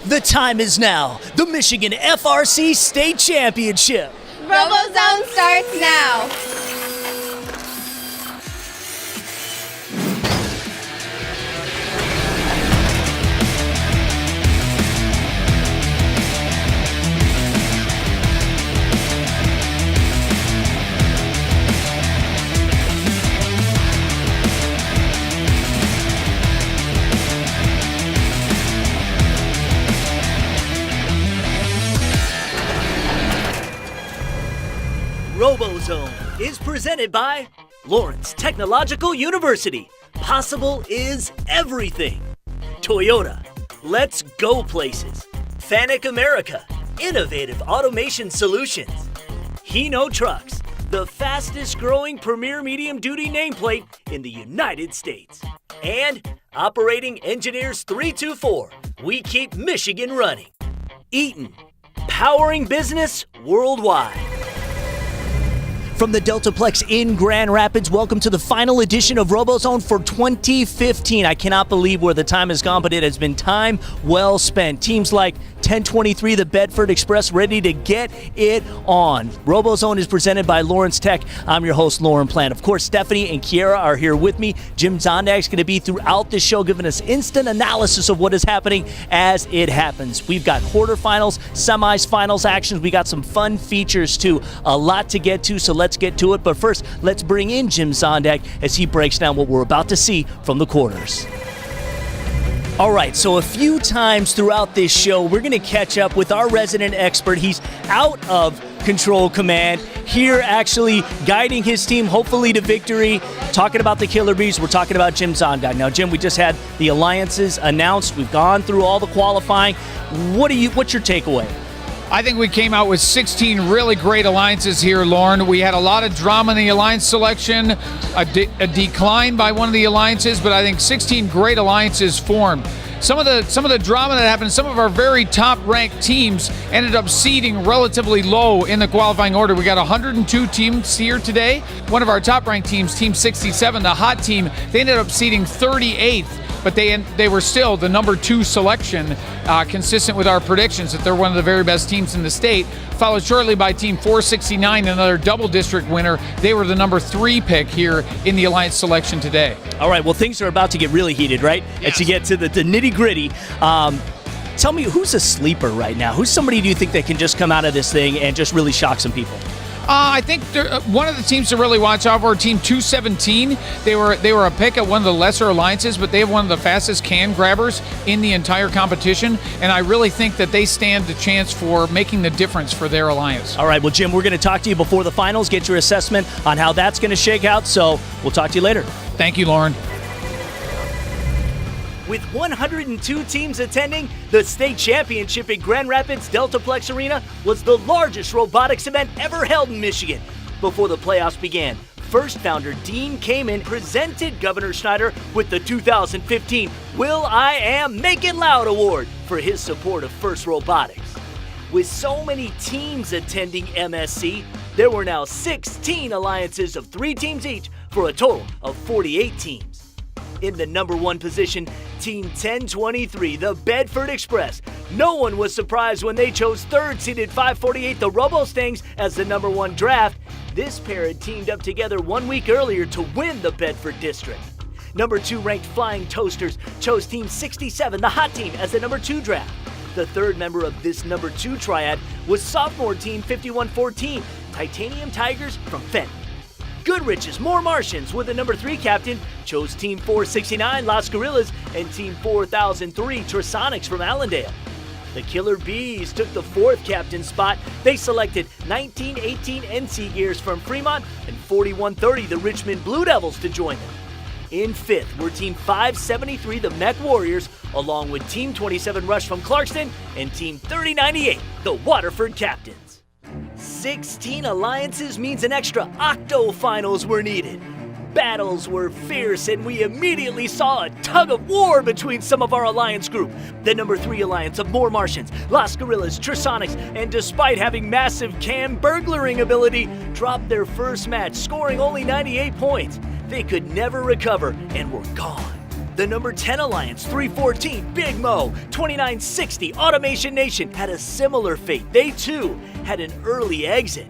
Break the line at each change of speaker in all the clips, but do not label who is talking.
The time is now. The Michigan FRC State Championship.
RoboZone starts now.
RoboZone is presented by Lawrence Technological University. Possible is everything. Toyota, let's go places. Fanuc America, innovative automation solutions. Hino Trucks, the fastest growing premier medium duty nameplate in the United States. And Operating Engineers 324, we keep Michigan running. Eaton, powering business worldwide. From the Deltaplex in Grand Rapids, welcome to the final edition of RoboZone for 2015. I cannot believe where the time has gone, but it has been time well spent. Teams like 1023, the Bedford Express, ready to get it on. RoboZone is presented by Lawrence Tech. I'm your host, Lauren Plant. Of course, Stephanie and Kiera are here with me. Jim Zondag's going to be throughout the show, giving us instant analysis of what is happening as it happens. We've got quarterfinals, semifinals actions. We got some fun features, too. A lot to get to, so let's get to it. But first, let's bring in Jim Zondag as he breaks down what we're about to see from the quarters. All right, so a few times throughout this show, we're going to catch up with our resident expert. He's out of Control Command, here actually guiding his team, hopefully to victory. Talking about the Killer Bees, we're talking about Jim Zondag. Now, Jim, we just had the alliances announced. We've gone through all the qualifying. What's your takeaway?
I think we came out with 16 really great alliances here, Lauren. We had a lot of drama in the alliance selection, a decline by one of the alliances, but I think 16 great alliances formed. Some of the drama that happened, some of our very top-ranked teams ended up seeding relatively low in the qualifying order. We got 102 teams here today. One of our top-ranked teams, Team 67, the hot team, they ended up seeding 38th. But they were still the number 2 selection, consistent with our predictions that they're one of the very best teams in the state, followed shortly by Team 469, another double district winner. They were the number 3 pick here in the alliance selection today.
All right, well, things are about to get really heated, right?
Yes.
As you get to the nitty-gritty. Tell me, who's a sleeper right now? Who's somebody do you think that can just come out of this thing and just really shock some people?
I think one of the teams to really watch out for, Team 217. They were a pick at one of the lesser alliances, but they have one of the fastest can grabbers in the entire competition, and I really think that they stand a chance for making the difference for their alliance.
All right, well, Jim, we're going to talk to you before the finals, get your assessment on how that's going to shake out, so we'll talk to you later.
Thank you, Lauren.
With 102 teams attending, the state championship in Grand Rapids Deltaplex Arena was the largest robotics event ever held in Michigan. Before the playoffs began, first founder Dean Kamen presented Governor Schneider with the 2015 Will I Am Make It Loud Award for his support of FIRST Robotics. With so many teams attending MSC, there were now 16 alliances of 3 teams each for a total of 48 teams. In the number 1 position, Team 1023, the Bedford Express. No one was surprised when they chose third-seeded 548, the RoboStangs, as the number 1 draft. This pair had teamed up together 1 week earlier to win the Bedford District. Number 2 ranked Flying Toasters chose Team 67, the hot team, as the number 2 draft. The third member of this number 2 triad was sophomore Team 5114, Titanium Tigers from Fenton. Goodrich's More Martians, with the number 3 captain, chose Team 469 Las Gorillas and Team 4003 Trisonics from Allendale. The Killer Bees took the 4th captain spot. They selected 1918 NC Gears from Fremont and 4130 the Richmond Blue Devils to join them. In 5th were Team 573 the Mech Warriors, along with Team 27 Rush from Clarkston and Team 3098 the Waterford Captains. 16 alliances means an extra octo-finals were needed. Battles were fierce, and we immediately saw a tug of war between some of our alliance group. The number 3 alliance of More Martians, Las Gorillas, Trisonics, and despite having massive can burglaring ability, dropped their first match, scoring only 98 points. They could never recover and were gone. The number 10 Alliance, 314, Big Mo, 2960, Automation Nation had a similar fate. They too had an early exit.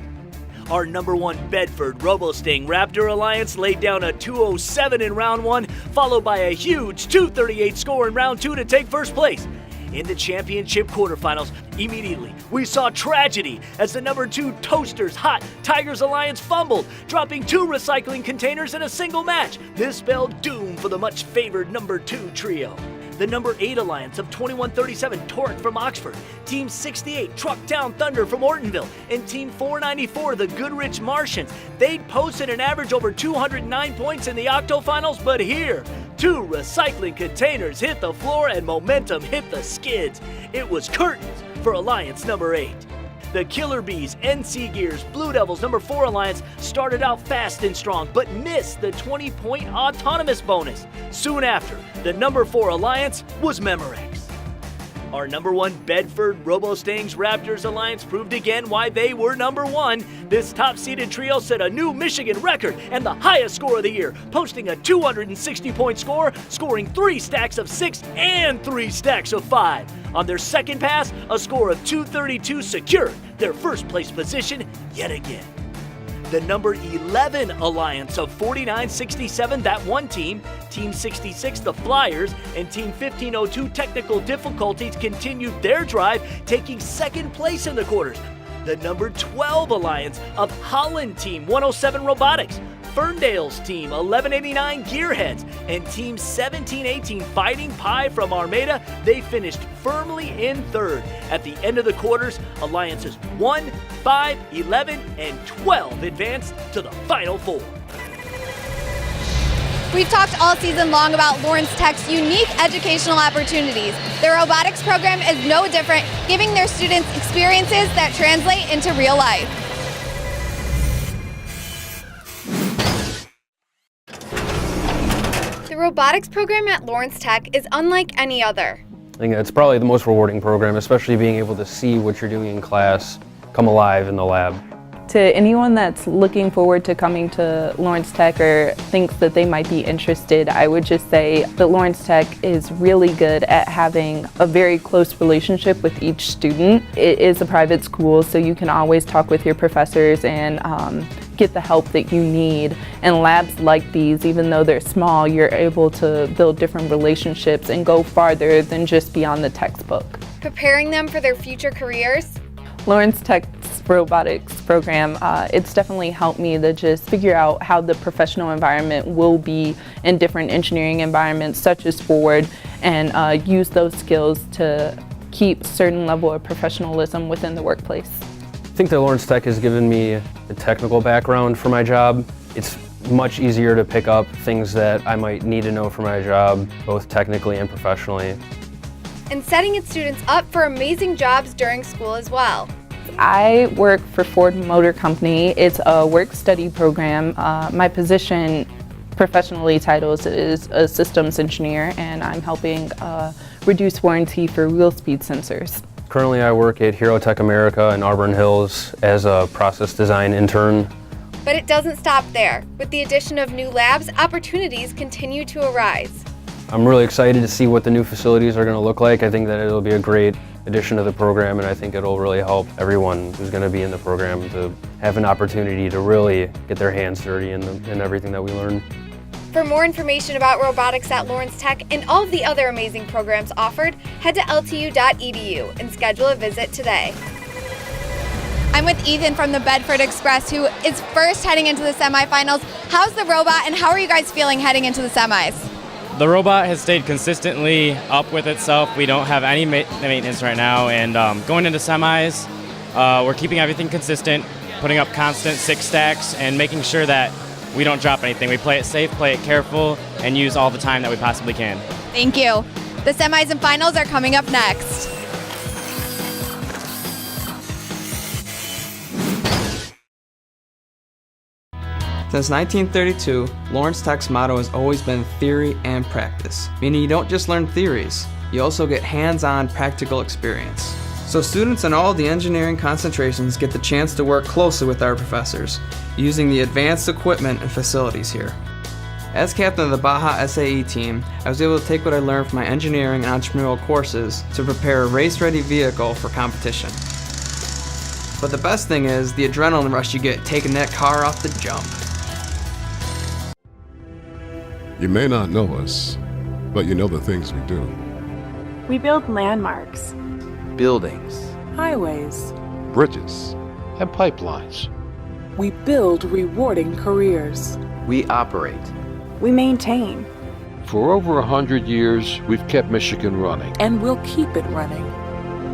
Our number 1 Bedford RoboSting Raptor Alliance laid down a 207 in round 1, followed by a huge 238 score in round 2 to take first place. In the championship quarterfinals, immediately we saw tragedy as the number 2 Toasters Hot Tigers Alliance fumbled, dropping 2 recycling containers in a single match. This spelled doom for the much favored number 2 trio. The number 8 Alliance of 2137 Torque from Oxford, Team 68 Truck Down Thunder from Ortonville, and Team 494 the Goodrich Martians. They'd posted an average over 209 points in the octofinals, but here, 2 recycling containers hit the floor and momentum hit the skids. It was curtains for Alliance number 8. The Killer Bees, NC Gears, Blue Devils number 4 Alliance started out fast and strong, but missed the 20-point autonomous bonus. Soon after, the number 4 Alliance was Memorex. Our number 1 Bedford RoboStings Raptors Alliance proved again why they were number 1. This top-seeded trio set a new Michigan record and the highest score of the year, posting a 260-point score, scoring 3 stacks of 6 and 3 stacks of 5. On their second pass, a score of 232 secured their first place position yet again. The number 11 Alliance of 4967, that one team, Team 66, the Flyers, and Team 1502 Technical Difficulties continued their drive, taking second place in the quarters. The number 12 Alliance of Holland Team 107 Robotics, Ferndale's Team 1189 Gearheads, and Team 1718 Fighting Pie from Armada, they finished firmly in third. At the end of the quarters, Alliances 1, 5, 11, and 12 advanced to the Final Four.
We've talked all season long about Lawrence Tech's unique educational opportunities. Their robotics program is no different, giving their students experiences that translate into real life. The robotics program at Lawrence Tech is unlike any other.
I think it's probably the most rewarding program, especially being able to see what you're doing in class come alive in the lab.
To anyone that's looking forward to coming to Lawrence Tech or thinks that they might be interested, I would just say that Lawrence Tech is really good at having a very close relationship with each student. It is a private school, so you can always talk with your professors and get the help that you need. And labs like these, even though they're small, you're able to build different relationships and go farther than just beyond the textbook.
Preparing them for their future careers?
Lawrence Tech's robotics program, it's definitely helped me to just figure out how the professional environment will be in different engineering environments such as Ford, and use those skills to keep a certain level of professionalism within the workplace.
I think that Lawrence Tech has given me a technical background for my job. It's much easier to pick up things that I might need to know for my job, both technically and professionally.
And setting its students up for amazing jobs during school as well.
I work for Ford Motor Company. It's a work-study program. My position professionally titled is a systems engineer, and I'm helping reduce warranty for wheel speed sensors.
Currently I work at Hero Tech America in Auburn Hills as a process design intern.
But it doesn't stop there. With the addition of new labs, opportunities continue to arise.
I'm really excited to see what the new facilities are going to look like. I think that it'll be a great addition to the program, and I think it'll really help everyone who's going to be in the program to have an opportunity to really get their hands dirty in everything that we learn.
For more information about robotics at Lawrence Tech and all of the other amazing programs offered, head to ltu.edu and schedule a visit today. I'm with Ethan from the Bedford Express, who is first heading into the semifinals. How's the robot and how are you guys feeling heading into the semis?
The robot has stayed consistently up with itself. We don't have any maintenance right now, and going into semis, we're keeping everything consistent, putting up constant 6 stacks, and making sure that we don't drop anything. We play it safe, play it careful, and use all the time that we possibly can.
Thank you. The semis and finals are coming up next.
Since 1932, Lawrence Tech's motto has always been theory and practice, meaning you don't just learn theories, you also get hands-on practical experience. So students in all of the engineering concentrations get the chance to work closely with our professors, using the advanced equipment and facilities here. As captain of the Baja SAE team, I was able to take what I learned from my engineering and entrepreneurial courses to prepare a race-ready vehicle for competition. But the best thing is the adrenaline rush you get taking that car off the jump.
You may not know us, but you know the things we do.
We build landmarks,
buildings,
highways,
Bridges and pipelines.
we build rewarding careers,
we operate.
we maintain,
For over 100 years, we've kept Michigan running.
and we'll keep it running.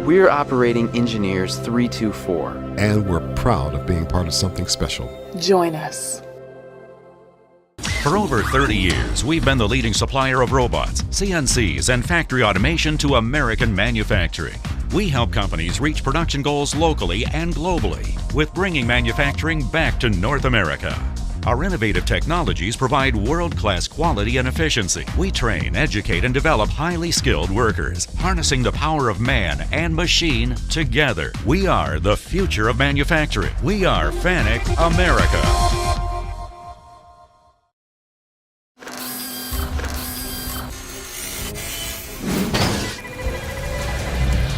We're Operating Engineers 324.
And we're proud of being part of something special.
Join us.
For over 30 years, we've been the leading supplier of robots, CNCs, and factory automation to American manufacturing. We help companies reach production goals locally and globally with bringing manufacturing back to North America. Our innovative technologies provide world-class quality and efficiency. We train, educate, and develop highly skilled workers, harnessing the power of man and machine together. We are the future of manufacturing. We are FANUC America.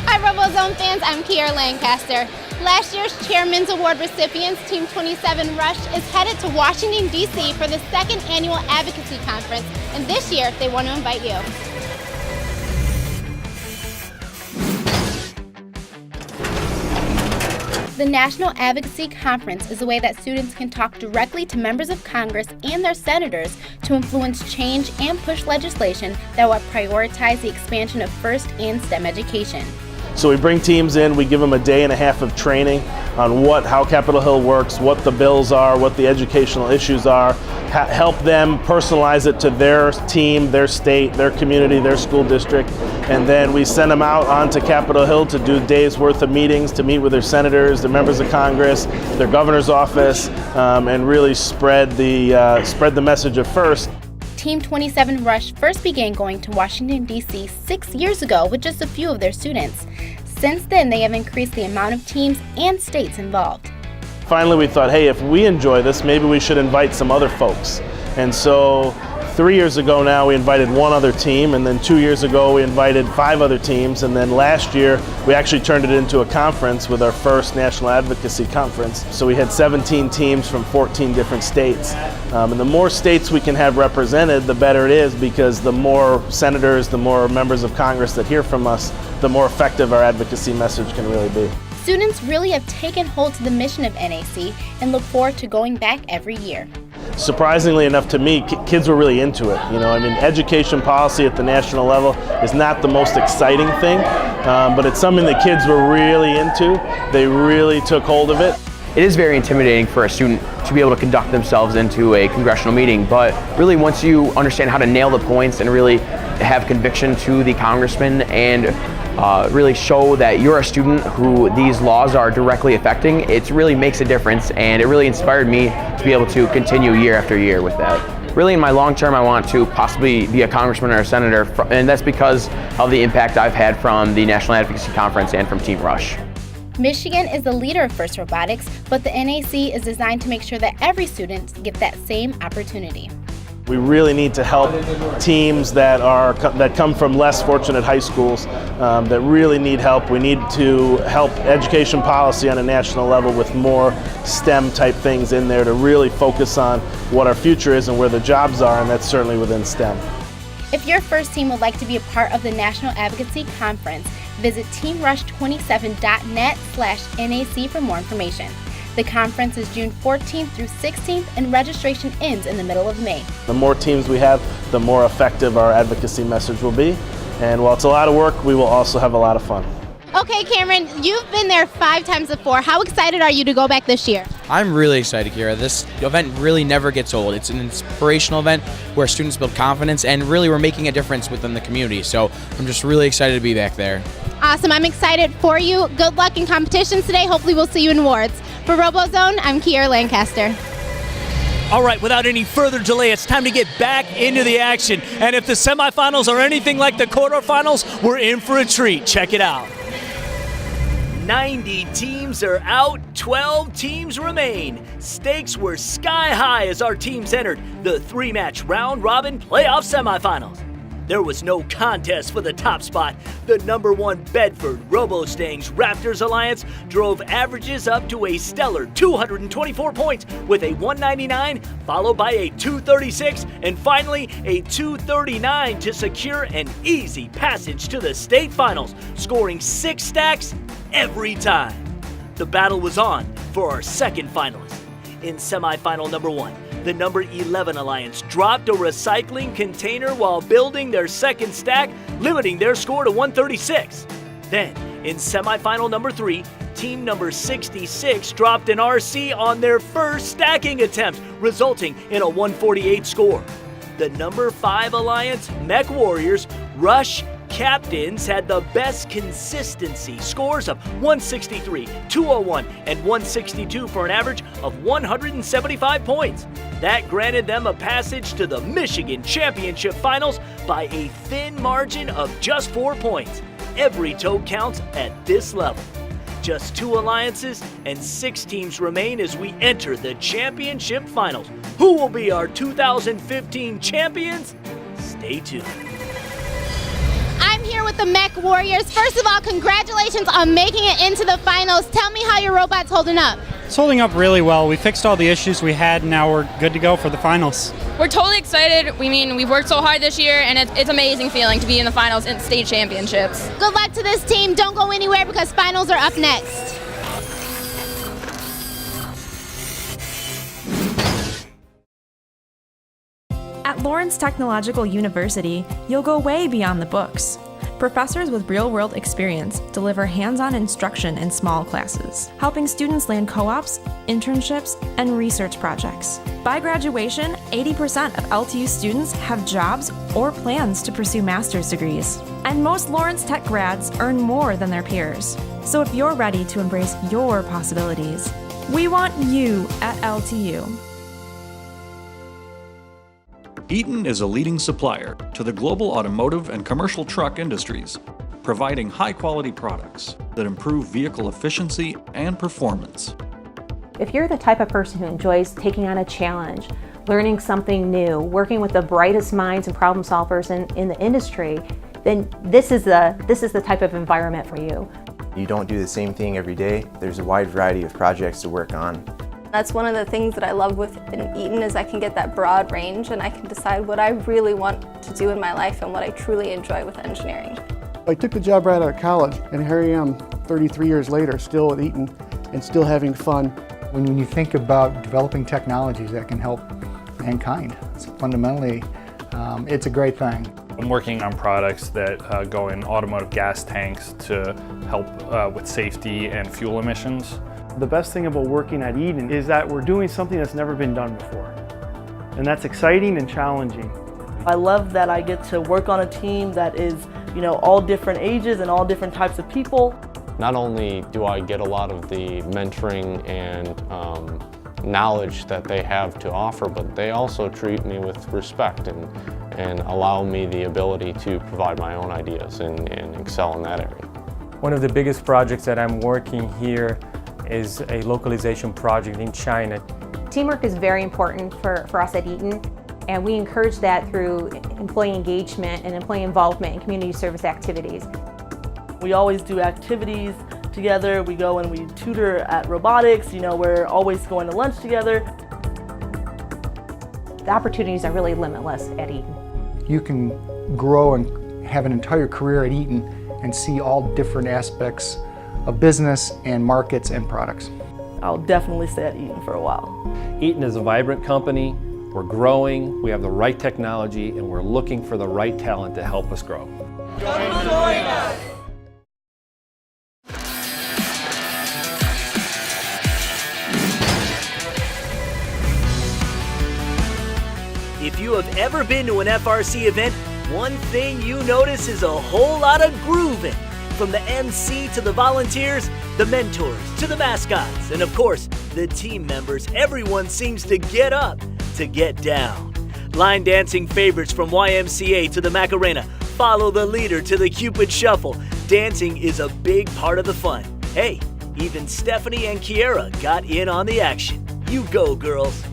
Hi RoboZone fans, I'm Kiara Lancaster. Last year's Chairman's Award recipients, Team 27 Rush, is headed to Washington, D.C. for the second annual Advocacy Conference, and this year they want to invite you. The National Advocacy Conference is a way that students can talk directly to members of Congress and their senators to influence change and push legislation that will prioritize the expansion of FIRST and STEM education.
So we bring teams in, we give them a day and a half of training on how Capitol Hill works, what the bills are, what the educational issues are, help them personalize it to their team, their state, their community, their school district, and then we send them out onto Capitol Hill to do days worth of meetings, to meet with their senators, their members of Congress, their governor's office, and really spread the message of FIRST.
Team 27 Rush first began going to Washington, D.C. 6 years ago with just a few of their students. Since then, they have increased the amount of teams and states involved.
Finally, we thought, hey, if we enjoy this, maybe we should invite some other folks. And so 3 years ago now, we invited one other team, and then 2 years ago, we invited 5 other teams, and then last year, we actually turned it into a conference with our first National Advocacy Conference. So we had 17 teams from 14 different states. And the more states we can have represented, the better it is, because the more senators, the more members of Congress that hear from us, the more effective our advocacy message can really be.
Students really have taken hold to the mission of NAC and look forward to going back every year.
Surprisingly enough to me, kids were really into it. Education policy at the national level is not the most exciting thing, but it's something that kids were really into. They really took hold of it.
It is very intimidating for a student to be able to conduct themselves into a congressional meeting, but really once you understand how to nail the points and really have conviction to the congressman and really show that you're a student who these laws are directly affecting, it really makes a difference, and it really inspired me to be able to continue year after year with that. Really in my long term, I want to possibly be a congressman or a senator, and that's because of the impact I've had from the National Advocacy Conference and from Team Rush.
Michigan is the leader of FIRST Robotics, but the NAC is designed to make sure that every student gets that same opportunity.
We really need to help teams that come from less fortunate high schools that really need help. We need to help education policy on a national level with more STEM type things in there to really focus on what our future is and where the jobs are, and that's certainly within STEM.
If your FIRST team would like to be a part of the National Advocacy Conference, visit teamrush27.net/NAC for more information. The conference is June 14th through 16th, and registration ends in the middle of May.
The more teams we have, the more effective our advocacy message will be. And while it's a lot of work, we will also have a lot of fun.
Okay, Cameron, you've been there 5 times before. How excited are you to go back this year?
I'm really excited, Kira. This event really never gets old. It's an inspirational event where students build confidence, and really we're making a difference within the community. So I'm just really excited to be back there.
Awesome. I'm excited for you. Good luck in competitions today. Hopefully we'll see you in awards. For RoboZone, I'm Kiara Lancaster.
All right, without any further delay, it's time to get back into the action. And if the semifinals are anything like the quarterfinals, we're in for a treat. Check it out. 90 teams are out, 12 teams remain. Stakes were sky high as our teams entered the 3-match round-robin playoff semifinals. There was no contest for the top spot. The #1 Bedford RoboZone Raptors Alliance drove averages up to a stellar 224 points with a 199, followed by a 236, and finally a 239 to secure an easy passage to the state finals, scoring 6 stacks every time. The battle was on for our second finalist. In semifinal #1, the #11 Alliance dropped a recycling container while building their second stack, limiting their score to 136. Then, in semifinal #3, team number 66 dropped an RC on their first stacking attempt, resulting in a 148 score. The #5 Alliance, Mech Warriors, Rush Captains had the best consistency, scores of 163, 201, and 162 for an average of 175 points. That granted them a passage to the Michigan Championship Finals by a thin margin of just 4 points. Every toe counts at this level. Just 2 alliances and 6 teams remain as we enter the championship finals. Who will be our 2015 champions? Stay tuned.
I'm here with the Mech Warriors. First of all, congratulations on making it into the finals. Tell me how your robot's holding up.
It's holding up really well. We fixed all the issues we had, and now we're good to go for the finals.
We're totally excited. We've worked so hard this year, and it's an amazing feeling to be in the finals in state championships.
Good luck to this team. Don't go anywhere because finals are up next.
At Lawrence Technological University, you'll go way beyond the books. Professors with real-world experience deliver hands-on instruction in small classes, helping students land co-ops, internships, and research projects. By graduation, 80% of LTU students have jobs or plans to pursue master's degrees. And most Lawrence Tech grads earn more than their peers. So if you're ready to embrace your possibilities, we want you at LTU.
Eaton is a leading supplier to the global automotive and commercial truck industries, providing high-quality products that improve vehicle efficiency and performance.
If you're the type of person who enjoys taking on a challenge, learning something new, working with the brightest minds and problem solvers in the industry, then this is the type of environment for you.
You don't do the same thing every day. There's a wide variety of projects to work on.
That's one of the things that I love with Eaton is I can get that broad range and I can decide what I really want to do in my life and what I truly enjoy with engineering.
I took the job right out of college and here I am 33 years later still at Eaton and still having fun.
When you think about developing technologies that can help mankind, fundamentally it's a great thing.
I'm working on products that go in automotive gas tanks to help with safety and fuel emissions.
The best thing about working at Eaton is that we're doing something that's never been done before. And that's exciting and challenging.
I love that I get to work on a team that is, all different ages and all different types of people.
Not only do I get a lot of the mentoring and knowledge that they have to offer, but they also treat me with respect and allow me the ability to provide my own ideas and excel in that area.
One of the biggest projects that I'm working here is a localization project in China.
Teamwork is very important for us at Eaton, and we encourage that through employee engagement and employee involvement in community service activities.
We always do activities together. We go and we tutor at robotics. We're always going to lunch together.
The opportunities are really limitless at Eaton.
You can grow and have an entire career at Eaton and see all different aspects of business and markets and products.
I'll definitely stay at Eaton for a while.
Eaton is a vibrant company. We're growing, we have the right technology, and we're looking for the right talent to help us grow.
Come join us! If you have ever been to an FRC event, one thing you notice is a whole lot of grooving. From the MC to the volunteers, the mentors to the mascots, and of course, the team members, everyone seems to get up to get down. Line dancing favorites from YMCA to the Macarena, follow the leader to the Cupid Shuffle. Dancing is a big part of the fun. Hey, even Stephanie and Kiera got in on the action. You go, girls.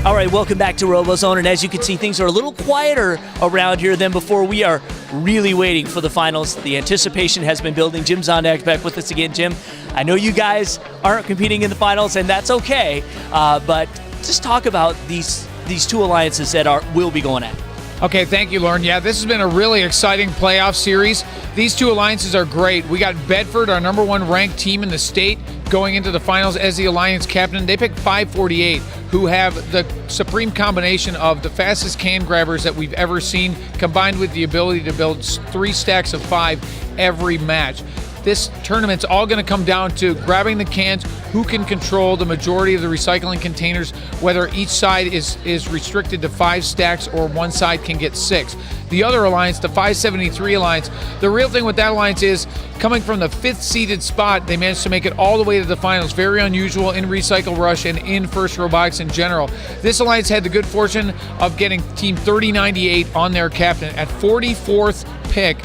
All right, welcome back to RoboZone, and as you can see, things are a little quieter around here than before. We are really waiting for the finals. The anticipation has been building. Jim Zondak back with us again. Jim, I know you guys aren't competing in the finals, and that's okay, but just talk about these two alliances that will be going at it.
Okay, thank you, Lauren. Yeah, this has been a really exciting playoff series. These two alliances are great. We got Bedford, our #1 ranked team in the state, going into the finals as the alliance captain. They picked 548, who have the supreme combination of the fastest can grabbers that we've ever seen, combined with the ability to build 3 stacks of 5 every match. This tournament's all going to come down to grabbing the cans, who can control the majority of the recycling containers, whether each side is restricted to 5 stacks or one side can get 6. The other alliance, the 573 alliance, the real thing with that alliance is coming from the 5th seeded spot, they managed to make it all the way to the finals. Very unusual in Recycle Rush and in First Robotics in general. This alliance had the good fortune of getting Team 3098 on their captain at 44th pick.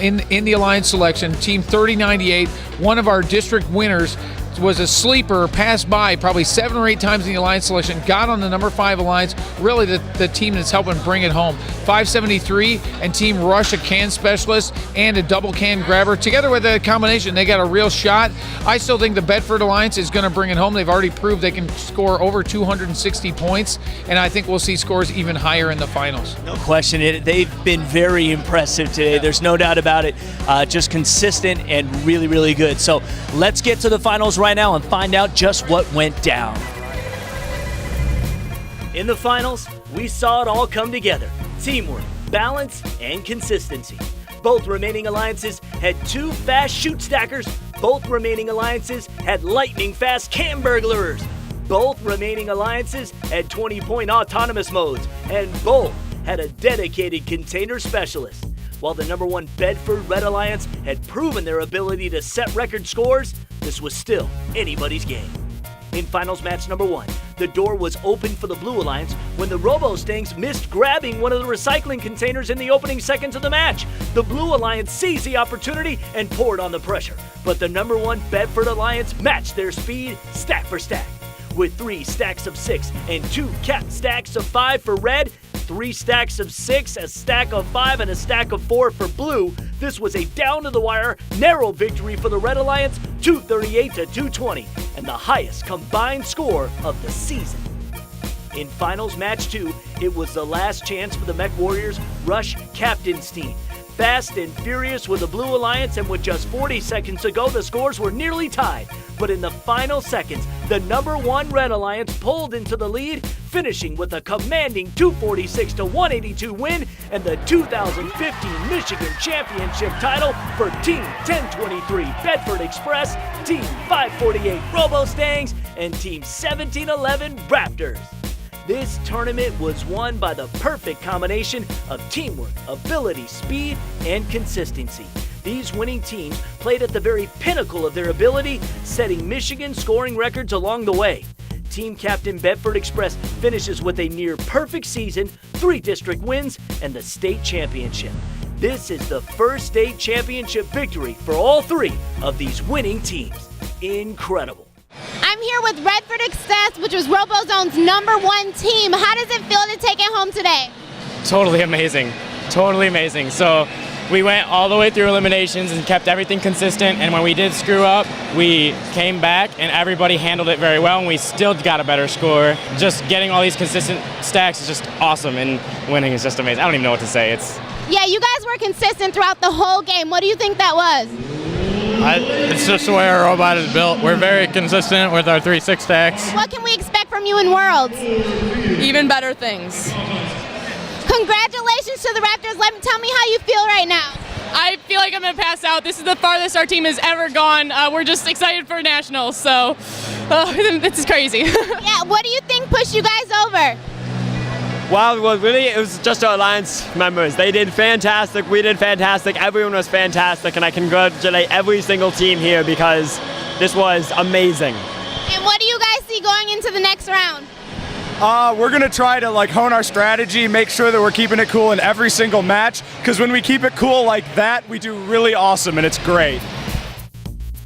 In the alliance selection, Team 3098, one of our district winners, was a sleeper, passed by probably 7 or 8 times in the alliance selection, got on the number 5 alliance, really the team that's helping bring it home. 573 and Team Rush, a can specialist and a double can grabber. Together with a combination, they got a real shot. I still think the Bedford alliance is going to bring it home. They've already proved they can score over 260 points, and I think we'll see scores even higher in the finals.
No question. They've been very impressive today. There's no doubt about it. Just consistent and really, really good. So let's get to the finals right now and find out just what went down. In the finals, we saw it all come together. Teamwork, balance, and consistency. Both remaining alliances had 2 fast shoot stackers. Both remaining alliances had lightning fast can burglars. Both remaining alliances had 20-point autonomous modes, and both had a dedicated container specialist. While the #1 Bedford Red Alliance had proven their ability to set record scores, this was still anybody's game. In finals match #1, the door was open for the Blue Alliance when the RoboStangs missed grabbing one of the recycling containers in the opening seconds of the match. The Blue Alliance seized the opportunity and poured on the pressure, but the #1 Bedford Alliance matched their speed stack for stack. With 3 stacks of 6 and 2 capped stacks of 5 for Red, 3 stacks of 6, a stack of 5, and a stack of 4 for Blue, this was a down-to-the-wire, narrow victory for the Red Alliance, 238 to 220, and the highest combined score of the season. In finals match 2, it was the last chance for the Mech Warriors Rush Captain's team. Fast and furious with the Blue Alliance, and with just 40 seconds to go, the scores were nearly tied. But in the final seconds, the #1 Red Alliance pulled into the lead, finishing with a commanding 246 to 182 win and the 2015 Michigan Championship title for Team 1023 Bedford Express, Team 548 RoboStangs, and Team 1711 Raptors. This tournament was won by the perfect combination of teamwork, ability, speed, and consistency. These winning teams played at the very pinnacle of their ability, setting Michigan scoring records along the way. Team Captain Bedford Express finishes with a near-perfect season, 3 district wins, and the state championship. This is the first state championship victory for all 3 of these winning teams. Incredible.
I'm here with Redford Express, which was RoboZone's #1 team. How does it feel to take it home today?
Totally amazing. Totally amazing. So we went all the way through eliminations and kept everything consistent, and when we did screw up, we came back and everybody handled it very well, and we still got a better score. Just getting all these consistent stacks is just awesome, and winning is just amazing. I don't even know what to say.
Yeah, you guys were consistent throughout the whole game. What do you think that was?
It's just the way our robot is built. We're very consistent with our 3-6 stacks.
What can we expect from you in Worlds?
Even better things.
Congratulations to the Raptors. Tell me how you feel right now.
I feel like I'm going to pass out. This is the farthest our team has ever gone. We're just excited for nationals, so this is crazy.
Yeah, what do you think pushed you guys over?
Well, really, it was just our alliance members. They did fantastic. We did fantastic. Everyone was fantastic, and I congratulate every single team here because this was amazing.
And what do you guys see going into the next round?
We're going to try to hone our strategy, make sure that we're keeping it cool in every single match, because when we keep it cool like that, we do really awesome, and it's great.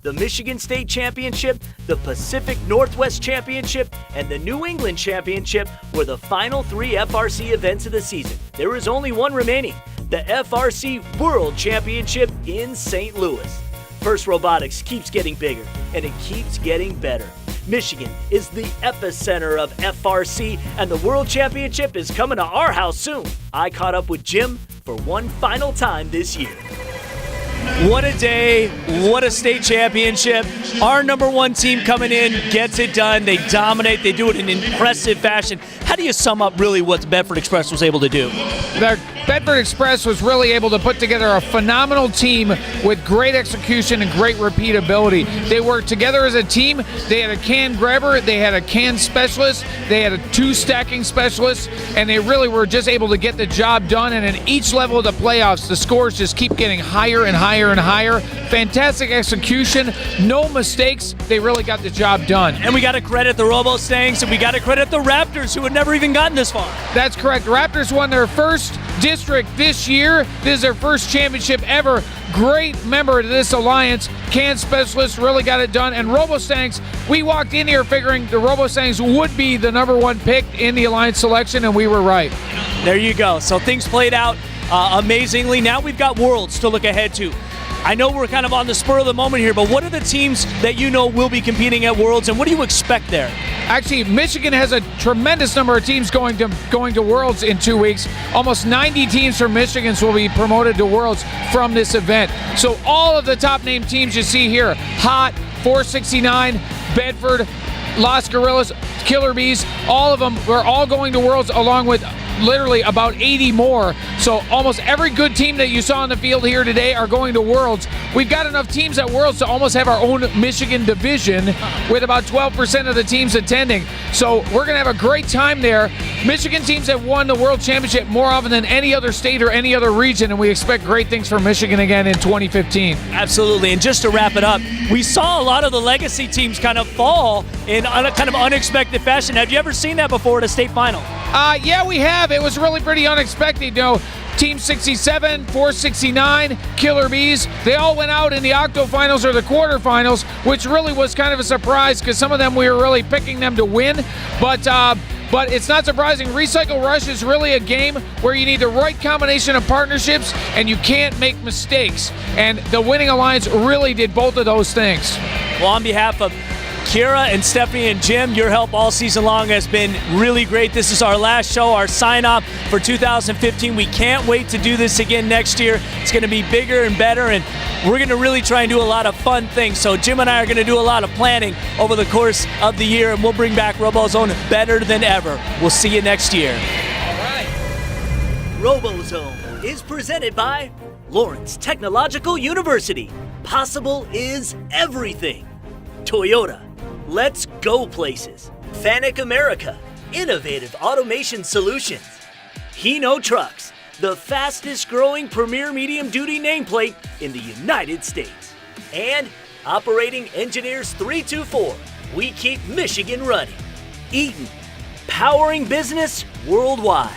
The Michigan State Championship, the Pacific Northwest Championship, and the New England Championship were the final 3 FRC events of the season. There is only one remaining, the FRC World Championship in St. Louis. First Robotics keeps getting bigger, and it keeps getting better. Michigan is the epicenter of FRC, and the World Championship is coming to our house soon. I caught up with Jim for one final time this year.
What a day, what a state championship. Our number 1 team coming in gets it done. They dominate, they do it in impressive fashion. How do you sum up really what the Bedford Express was able to do?
The Bedford Express was really able to put together a phenomenal team with great execution and great repeatability. They worked together as a team. They had a can grabber, they had a can specialist, they had a 2 stacking specialists, and they really were just able to get the job done. And in each level of the playoffs, the scores just keep getting higher and higher and higher. Fantastic execution, no mistakes. They really got the job done.
And we got to credit the RoboZone, and we got to credit the Raptors, who had never even gotten this far.
That's correct. Raptors won their first district this year. This is their first championship ever. Great member to this alliance. Can specialists really got it done. And RoboZone, we walked in here figuring the RoboZone would be the number 1 pick in the alliance selection, and we were right.
There you go. So things played out amazingly. Now we've got Worlds to look ahead to. I know we're kind of on the spur of the moment here, but what are the teams that you know will be competing at Worlds, and what do you expect there?
Actually, Michigan has a tremendous number of teams going to Worlds in 2 weeks. Almost 90 teams from Michigan will be promoted to Worlds from this event. So all of the top name teams you see here, Hot, 469, Bedford, Las Gorillas, Killer Bees, all of them, we're all going to Worlds along with literally about 80 more. So almost every good team that you saw on the field here today are going to Worlds. We've got enough teams at Worlds to almost have our own Michigan division with about 12% of the teams attending. So we're going to have a great time there. Michigan teams have won the World Championship more often than any other state or any other region, and we expect great things from Michigan again in 2015.
Absolutely. And just to wrap it up, we saw a lot of the legacy teams kind of fall in a kind of unexpected fashion. Have you ever seen that before at a state final?
Yeah, we have. It was really pretty unexpected. You know, Team 67, 469, Killer Bees, they all went out in the octofinals or the quarterfinals, which really was kind of a surprise because some of them we were really picking them to win. But it's not surprising. Recycle Rush is really a game where you need the right combination of partnerships and you can't make mistakes. And the Winning Alliance really did both of those things.
Well, on behalf of Kira and Stephanie and Jim, your help all season long has been really great. This is our last show, our sign-off for 2015. We can't wait to do this again next year. It's going to be bigger and better, and we're going to really try and do a lot of fun things. So Jim and I are going to do a lot of planning over the course of the year, and we'll bring back RoboZone better than ever. We'll see you next year.
All right. RoboZone is presented by Lawrence Technological University. Possible is everything. Toyota. Let's go places. Fanuc America, innovative automation solutions. Hino Trucks, the fastest growing premier medium duty nameplate in the United States. And Operating Engineers 324, we keep Michigan running. Eaton, powering business worldwide.